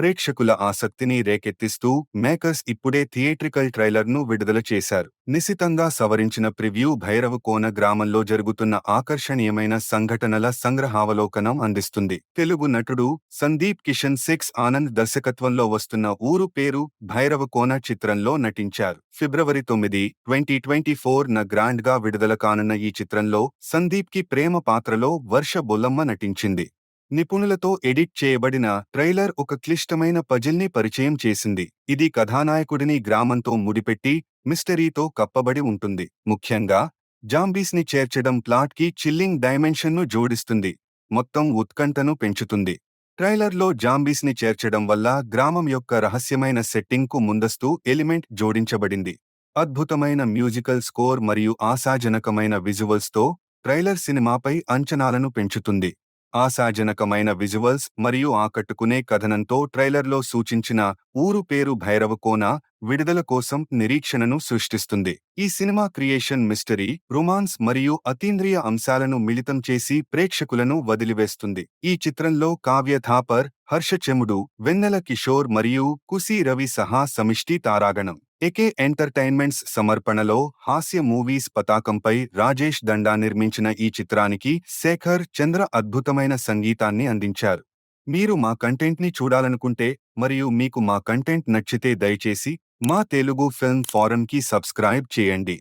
ప్రేక్షకుల ఆసక్తిని రేకెత్తిస్తూ మేకర్స్ ఇప్పుడే థియేట్రికల్ ట్రైలర్ను విడుదల చేశారు. నిశితంగా సవరించిన ప్రివ్యూ భైరవ కోన గ్రామంలో జరుగుతున్న ఆకర్షణీయమైన సంఘటనల సంగ్రహావలోకనం అందిస్తుంది. తెలుగు నటుడు సందీప్ కిషన్ 6 ఆనంద్ దర్శకత్వంలో వస్తున్న ఊరు పేరు భైరవకోన చిత్రంలో నటించారు. ఫిబ్రవరి 9, 2024న గ్రాండ్ గా విడుదల కానున్న ఈ చిత్రంలో సందీప్ కి ప్రేమ పాత్రలో వర్ష బొల్లమ్మ నటించింది. నిపుణులతో ఎడిట్ చేయబడిన ట్రైలర్ ఒక క్లిష్టమైన పజిల్ని పరిచయం చేసింది. ఇది కథానాయకుడిని గ్రామంతో ముడిపెట్టి మిస్టరీతో కప్పబడి ఉంటుంది. ముఖ్యంగా జాంబీస్ని చేర్చడం ప్లాట్కి చిల్లింగ్ డైమెన్షన్ను జోడిస్తుంది, మొత్తం ఉత్కంఠను పెంచుతుంది. ట్రైలర్లో జాంబీస్ని చేర్చడం వల్ల గ్రామం యొక్క రహస్యమైన సెట్టింగ్కు ముందస్తు ఎలిమెంట్ జోడించబడింది. అద్భుతమైన మ్యూజికల్ స్కోర్ మరియు ఆశాజనకమైన విజువల్స్తో ట్రైలర్ సినిమాపై అంచనాలను పెంచుతుంది. ఆశాజనకమైన విజువల్స్ మరియు ఆకట్టుకునే కథనంతో ట్రైలర్లో సూచించిన ఊరు పేరు భైరవకోన విడుదల కోసం నిరీక్షణను సృష్టిస్తుంది. ఈ సినిమా క్రియేషన్ మిస్టరీ, రొమాన్స్ మరియు అతీంద్రియ అంశాలను మిళితం చేసి ప్రేక్షకులను వదిలివేస్తుంది. ఈ చిత్రంలో కావ్య థాపర్, హర్ష చెముడు, వెన్నెల కిషోర్ మరియు కుసి రవి సహా సమిష్టి తారాగణం. ఏకే ఎంటర్టైన్మెంట్స్ సమర్పణలో హాస్య మూవీస్ పతాకంపై రాజేష్ దండా నిర్మించిన ఈ చిత్రానికి శేఖర్ చంద్ర అద్భుతమైన సంగీతాన్ని అందించారు. మీరు మా కంటెంట్ని చూడాలనుకుంటే మరియు మీకు మా కంటెంట్ నచ్చితే దయచేసి మా తెలుగు ఫిల్మ్ ఫోరంకి సబ్స్క్రైబ్ చేయండి.